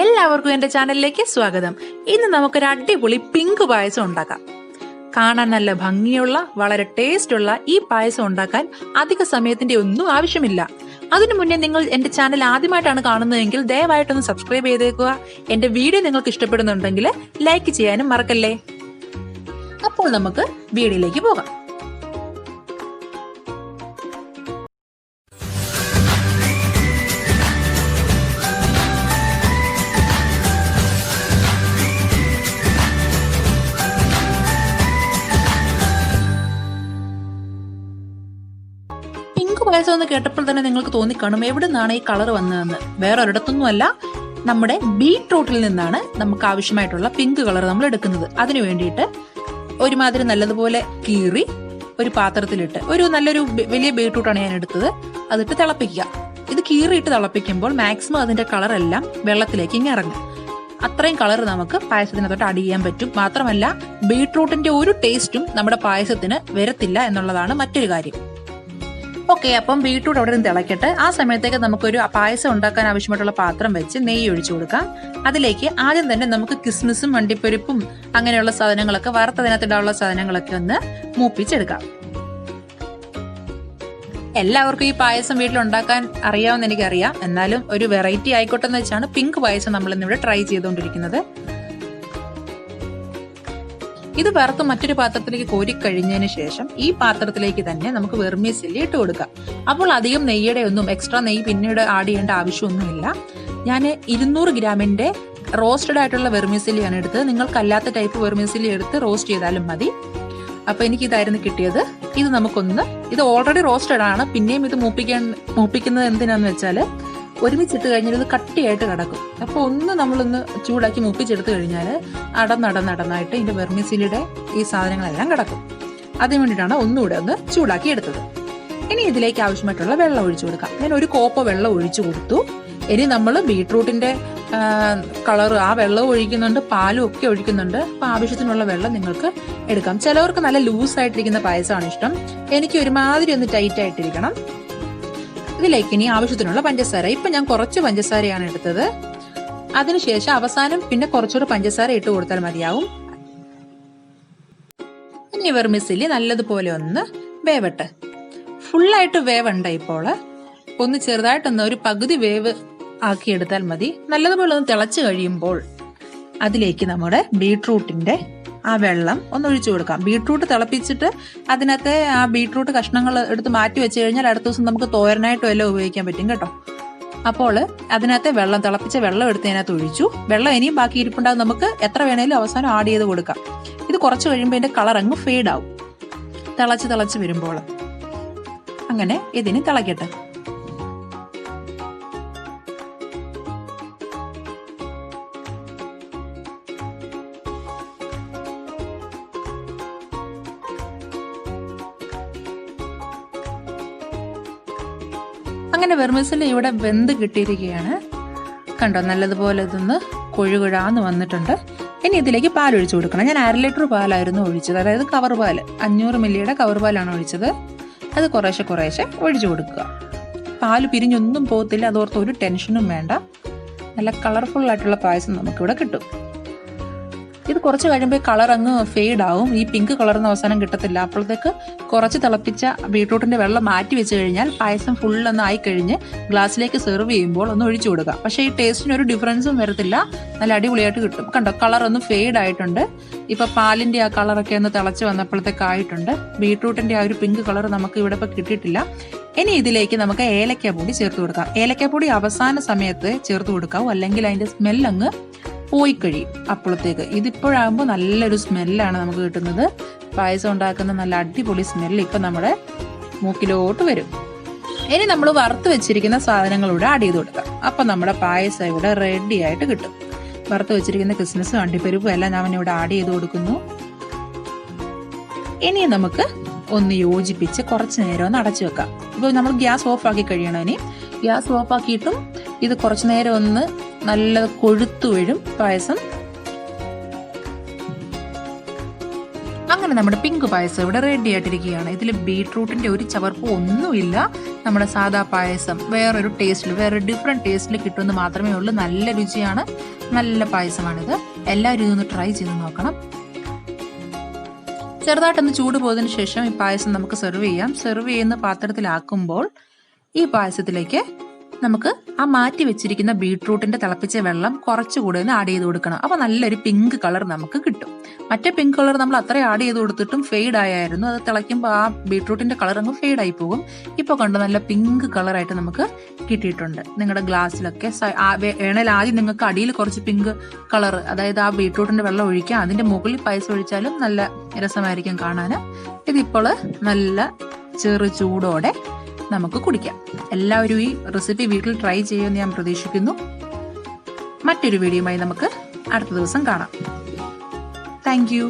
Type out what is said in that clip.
എല്ലാവർക്കും എൻ്റെ ചാനലിലേക്ക് സ്വാഗതം. ഇന്ന് നമുക്കൊരു അടിപൊളി പിങ്ക് പായസം ഉണ്ടാക്കാം. കാണാൻ നല്ല ഭംഗിയുള്ള വളരെ ടേസ്റ്റുള്ള ഈ പായസം ഉണ്ടാക്കാൻ അധിക സമയത്തിന്റെ ഒന്നും ആവശ്യമില്ല. അതിനു മുന്നേ നിങ്ങൾ എൻ്റെ ചാനൽ ആദ്യമായിട്ടാണ് കാണുന്നതെങ്കിൽ ദയവായിട്ടൊന്ന് സബ്സ്ക്രൈബ് ചെയ്തേക്കുക. എൻ്റെ വീഡിയോ നിങ്ങൾക്ക് ഇഷ്ടപ്പെടുന്നുണ്ടെങ്കിൽ ലൈക്ക് ചെയ്യാനും മറക്കല്ലേ. അപ്പോൾ നമുക്ക് വീഡിയോയിലേക്ക് പോകാം. പായസം എന്ന് കേട്ടപ്പോൾ തന്നെ നിങ്ങൾക്ക് തോന്നിക്കാണും എവിടെ നിന്നാണ് ഈ കളർ വന്നതെന്ന്. വേറെ ഒരിടത്തൊന്നുമല്ല, നമ്മുടെ ബീട്രൂട്ടിൽ നിന്നാണ് നമുക്ക് ആവശ്യമായിട്ടുള്ള പിങ്ക് കളർ നമ്മൾ എടുക്കുന്നത്. അതിനു വേണ്ടിയിട്ട് ഒരുമാതിരി നല്ലതുപോലെ കീറി ഒരു പാത്രത്തിലിട്ട്, നല്ലൊരു വലിയ ബീട്രൂട്ടാണ് ഞാൻ എടുത്തത്, അതിട്ട് തിളപ്പിക്കുക. ഇത് കീറിയിട്ട് തിളപ്പിക്കുമ്പോൾ മാക്സിമം അതിന്റെ കളറെല്ലാം വെള്ളത്തിലേക്ക് ഇങ്ങനെ ഇറങ്ങും. അത്രയും കളർ നമുക്ക് പായസത്തിനകത്തോട്ട് ആഡ് ചെയ്യാൻ പറ്റും. മാത്രമല്ല ബീട്രൂട്ടിന്റെ ഒരു ടേസ്റ്റും നമ്മുടെ പായസത്തിന് വരത്തില്ല എന്നുള്ളതാണ് മറ്റൊരു കാര്യം. ഓക്കെ, അപ്പം ബീട്രൂട്ട് അവിടെ നിന്ന് തിളക്കട്ടെ. ആ സമയത്തേക്ക് നമുക്കൊരു പായസം ഉണ്ടാക്കാൻ ആവശ്യമായിട്ടുള്ള പാത്രം വെച്ച് നെയ്യ് ഒഴിച്ചു കൊടുക്കാം. അതിലേക്ക് ആദ്യം തന്നെ നമുക്ക് കിസ്മിസും വണ്ടിപ്പരിപ്പും അങ്ങനെയുള്ള സാധനങ്ങളൊക്കെ, വറുത്തതിനകത്തിടാനുള്ള സാധനങ്ങളൊക്കെ ഒന്ന് മൂപ്പിച്ചെടുക്കാം. എല്ലാവർക്കും ഈ പായസം വീട്ടിൽ ഉണ്ടാക്കാൻ അറിയാമെന്ന് എനിക്കറിയാം. എന്നാലും ഒരു വെറൈറ്റി ആയിക്കോട്ടെ എന്ന് വെച്ചാണ് പിങ്ക് പായസം നമ്മൾ ഇന്നിവിടെ ട്രൈ ചെയ്തുകൊണ്ടിരിക്കുന്നത്. ഇത് വറുത്ത് മറ്റൊരു പാത്രത്തിലേക്ക് കോരിക്കഴിഞ്ഞതിന് ശേഷം ഈ പാത്രത്തിലേക്ക് തന്നെ നമുക്ക് വെർമിസെല്ലി ഇട്ട് കൊടുക്കാം. അപ്പോൾ അധികം നെയ്യുടെ ഒന്നും എക്സ്ട്രാ നെയ്യ് പിന്നീട് ആഡ് ചെയ്യേണ്ട ആവശ്യമൊന്നുമില്ല. ഞാൻ 200 ഗ്രാമിന്റെ റോസ്റ്റഡ് ആയിട്ടുള്ള വെർമിസെല്ലിയാണ് എടുത്തത്. നിങ്ങൾക്കല്ലാത്ത ടൈപ്പ് വെർമിസെല്ലി എടുത്ത് റോസ്റ്റ് ചെയ്താലും മതി. അപ്പൊ എനിക്ക് ഇതായിരുന്നു കിട്ടിയത്. ഇത് ഓൾറെഡി റോസ്റ്റഡ് ആണ്. പിന്നെയും ഇത് മൂപ്പിക്കുന്നത് എന്തിനാന്ന് വെച്ചാൽ ഒരുമിച്ചിട്ട് കഴിഞ്ഞാൽ ഇത് കട്ടിയായിട്ട് കിടക്കും. അപ്പോൾ നമ്മളൊന്ന് ചൂടാക്കി മൂപ്പിച്ചെടുത്ത് കഴിഞ്ഞാൽ അടന്നടന്നായിട്ട് ഇതിന്റെ വെർമിസെല്ലിയുടെ ഈ സാധനങ്ങളെല്ലാം കിടക്കും. അതിന് വേണ്ടിയിട്ടാണ് ഒന്നുകൂടെ ഒന്ന് ചൂടാക്കി എടുത്തത്. ഇനി ഇതിലേക്ക് ആവശ്യമായിട്ടുള്ള വെള്ളം ഒഴിച്ചു കൊടുക്കാം. ഞാൻ ഒരു കോപ്പ വെള്ളം ഒഴിച്ചു കൊടുത്തു. ഇനി നമ്മൾ ബീട്രൂട്ടിന്റെ കളർ ആ വെള്ളം ഒഴിക്കുന്നുണ്ട്, പാലും ഒക്കെ ഒഴിക്കുന്നുണ്ട്. അപ്പൊ ആവശ്യത്തിനുള്ള വെള്ളം നിങ്ങൾക്ക് എടുക്കാം. ചിലവർക്ക് നല്ല ലൂസായിട്ടിരിക്കുന്ന പായസമാണ് ഇഷ്ടം. എനിക്ക് ഒരുമാതിരി ഒന്ന് ടൈറ്റ് ആയിട്ടിരിക്കണം. ഇതിലേക്ക് ഇനി ആവശ്യത്തിനുള്ള പഞ്ചസാര. ഇപ്പൊ ഞാൻ കുറച്ച് പഞ്ചസാരയാണ് എടുത്തത്. അതിനുശേഷം അവസാനം പിന്നെ കുറച്ചുകൂടെ പഞ്ചസാര ഇട്ട് കൊടുത്താൽ മതിയാവും. ഇനി വെർമിസെല്ലി നല്ലതുപോലെ ഒന്ന് വേവട്ടെ. ഫുള്ളായിട്ട് വേവണ്ട. ഇപ്പോൾ ഒന്ന് ചെറുതായിട്ടൊന്ന് ഒരു പകുതി വേവ് ആക്കിയെടുത്താൽ മതി. നല്ലതുപോലെ ഒന്ന് തിളച്ച് കഴിയുമ്പോൾ അതിലേക്ക് നമ്മുടെ ബീട്രൂട്ടിന്റെ ആ വെള്ളം ഒന്ന് ഒഴിച്ചു കൊടുക്കാം. ബീട്രൂട്ട് തിളപ്പിച്ചിട്ട് അതിനകത്തെ ആ ബീട്രൂട്ട് കഷ്ണങ്ങൾ എടുത്ത് മാറ്റി വെച്ച് കഴിഞ്ഞാൽ അടുത്ത ദിവസം നമുക്ക് തോരനായിട്ടും എല്ലാം ഉപയോഗിക്കാൻ പറ്റും കേട്ടോ. അപ്പോൾ അതിനകത്തെ തിളപ്പിച്ച വെള്ളം എടുത്ത് അതിനകത്ത് ഒഴിച്ചു. വെള്ളം ഇനിയും ബാക്കി ഇരിപ്പുണ്ടാകും. നമുക്ക് എത്ര വേണേലും അവസാനം ആഡ് ചെയ്ത് കൊടുക്കാം. ഇത് കുറച്ച് കഴിയുമ്പോൾ ഇതിന്റെ കളർ അങ്ങ് ഫെയ്ഡ് ആവും. തിളച്ച് വരുമ്പോൾ അങ്ങനെ ഇതിന് തിളക്കട്ടെ. അങ്ങനെ വെർമിസെല്ലി ഇവിടെ വെന്ത് കിട്ടിയിരിക്കുകയാണ്. കണ്ടോ, നല്ലതുപോലെ ഇതൊന്ന് കൊഴുകുഴാന്ന് വന്നിട്ടുണ്ട്. ഇനി ഇതിലേക്ക് പാൽ ഒഴിച്ചു കൊടുക്കണം. ഞാൻ 1/2 ലിറ്റർ പാലായിരുന്നു ഒഴിച്ചത്. അതായത് കവർ പാൽ, 500 മില്ലിയുടെ കവർ പാലാണ് ഒഴിച്ചത്. അത് കുറേശ്ശെ ഒഴിച്ചു കൊടുക്കുക. പാല് പിരിഞ്ഞൊന്നും പോകത്തില്ല. അതോർത്ത് ഒരു ടെൻഷനും വേണ്ട. നല്ല കളർഫുൾ ആയിട്ടുള്ള പായസം നമുക്കിവിടെ കിട്ടും. ഇത് കുറച്ച് കഴിയുമ്പോൾ കളർ അങ്ങ് ഫെയ്ഡ് ആവും. ഈ പിങ്ക് കളറിന് അവസാനം കിട്ടത്തില്ല. അപ്പോഴത്തേക്ക് കുറച്ച് തിളപ്പിച്ച ബീട്രൂട്ടിന്റെ വെള്ളം മാറ്റി വെച്ച് കഴിഞ്ഞാൽ പായസം ഫുള്ളൊന്ന് ആയിക്കഴിഞ്ഞ് ഗ്ലാസ്സിലേക്ക് സെർവ് ചെയ്യുമ്പോൾ ഒന്ന് ഒഴിച്ചു കൊടുക്കുക. പക്ഷേ ഈ ടേസ്റ്റിന് ഒരു ഡിഫറൻസും വരത്തില്ല. നല്ല അടിപൊളിയായിട്ട് കിട്ടും. കണ്ടോ, കളർ ഒന്ന് ഫെയ്ഡ് ആയിട്ടുണ്ട്. ഇപ്പൊ പാലിന്റെ ആ കളറൊക്കെ ഒന്ന് തിളച്ച് വന്നപ്പോഴത്തേക്ക് ആയിട്ടുണ്ട്. ബീട്രൂട്ടിന്റെ ആ ഒരു പിങ്ക് കളർ നമുക്ക് ഇവിടെ ഇപ്പൊ കിട്ടിയിട്ടില്ല. ഇനി ഇതിലേക്ക് നമുക്ക് ഏലക്കാപ്പൊടി ചേർത്ത് കൊടുക്കാം. ഏലക്കാപ്പൊടി അവസാന സമയത്ത് ചേർത്ത് കൊടുക്കാവൂ, അല്ലെങ്കിൽ അതിന്റെ സ്മെല്ലങ്ങ് പോയി കഴിയും അപ്പോഴത്തേക്ക്. ഇതിപ്പോഴാകുമ്പോൾ നല്ലൊരു സ്മെല്ലാണ് നമുക്ക് കിട്ടുന്നത്. പായസം ഉണ്ടാക്കുന്ന നല്ല അടിപൊളി സ്മെല്ല് ഇപ്പം നമ്മുടെ മൂക്കിലോട്ട് വരും. ഇനി നമ്മൾ വറുത്ത് വെച്ചിരിക്കുന്ന സാധനങ്ങളിവിടെ ആഡ് ചെയ്ത് കൊടുക്കാം. അപ്പം നമ്മുടെ പായസം ഇവിടെ റെഡി ആയിട്ട് കിട്ടും. വറുത്ത് വെച്ചിരിക്കുന്ന കിസ്മിസും അണ്ടിപ്പരിപ്പും എല്ലാം ഞാൻ ഇവിടെ ആഡ് ചെയ്ത് കൊടുക്കുന്നു. ഇനി നമുക്ക് ഒന്ന് യോജിപ്പിച്ച് കുറച്ച് നേരം ഒന്ന് അടച്ചു വെക്കാം. ഇപ്പോൾ നമ്മൾ ഗ്യാസ് ഓഫ് ആക്കി കഴിയണം. ഇനി ഗ്യാസ് ഓഫ് ആക്കിയിട്ടും ഇത് കുറച്ചു നേരം ഒന്ന് നല്ല കൊഴുത്തു വരും പായസം. അങ്ങനെ നമ്മുടെ പിങ്ക് പായസം ഇവിടെ റെഡി ആയിട്ടിരിക്കുകയാണ്. ഇതിൽ ബീട്രൂട്ടിന്റെ ഒരു ചവർപ്പും ഒന്നുമില്ല. നമ്മുടെ സാദാ പായസം വേറൊരു ടേസ്റ്റിൽ, വേറൊരു ഡിഫറെന്റ് ടേസ്റ്റിൽ കിട്ടുമെന്ന് മാത്രമേ ഉള്ളൂ. നല്ല രുചിയാണ്, നല്ല പായസമാണിത്. എല്ലാവരും ഇതൊന്ന് ട്രൈ ചെയ്ത് നോക്കണം. ചെറുതായിട്ടൊന്ന് ചൂട് പോയതിനു ശേഷം ഈ പായസം നമുക്ക് സെർവ് ചെയ്യാം. സെർവ് ചെയ്യുന്ന പാത്രത്തിലാക്കുമ്പോൾ ഈ പായസത്തിലേക്ക് നമുക്ക് ആ മാറ്റി വെച്ചിരിക്കുന്ന ബീട്രൂട്ടിന്റെ തിളപ്പിച്ച വെള്ളം കുറച്ചുകൂടെ ഒന്ന് ആഡ് ചെയ്ത് കൊടുക്കണം. അപ്പൊ നല്ലൊരു പിങ്ക് കളർ നമുക്ക് കിട്ടും. മറ്റേ പിങ്ക് കളർ നമ്മൾ അത്രയും ആഡ് ചെയ്ത് കൊടുത്തിട്ടും ഫെയ്ഡ് ആയായിരുന്നു. അത് തിളയ്ക്കുമ്പോൾ ആ ബീട്രൂട്ടിന്റെ കളർ അങ്ങ് ഫെയ്ഡ് ആയി പോകും. ഇപ്പൊ കണ്ടോ നല്ല പിങ്ക് കളറായിട്ട് നമുക്ക് കിട്ടിയിട്ടുണ്ട്. നിങ്ങളുടെ ഗ്ലാസ്സിലൊക്കെ വേണേൽ ആദ്യം നിങ്ങൾക്ക് അടിയിൽ കുറച്ച് പിങ്ക് കളർ, അതായത് ആ ബീട്രൂട്ടിന്റെ വെള്ളം ഒഴിക്കാം. അതിന്റെ മുകളിൽ പായസം ഒഴിച്ചാലും നല്ല രസമായിരിക്കും കാണാൻ. ഇതിപ്പോൾ നല്ല ചെറു ചൂടോടെ നമുക്ക് കുടിക്കാം. എല്ലാവരും ഈ റെസിപ്പി വീട്ടിൽ ട്രൈ ചെയ്യുമെന്ന് ഞാൻ പ്രതീക്ഷിക്കുന്നു. മറ്റൊരു വീഡിയോയുമായി നമുക്ക് അടുത്ത ദിവസം കാണാം. Thank you.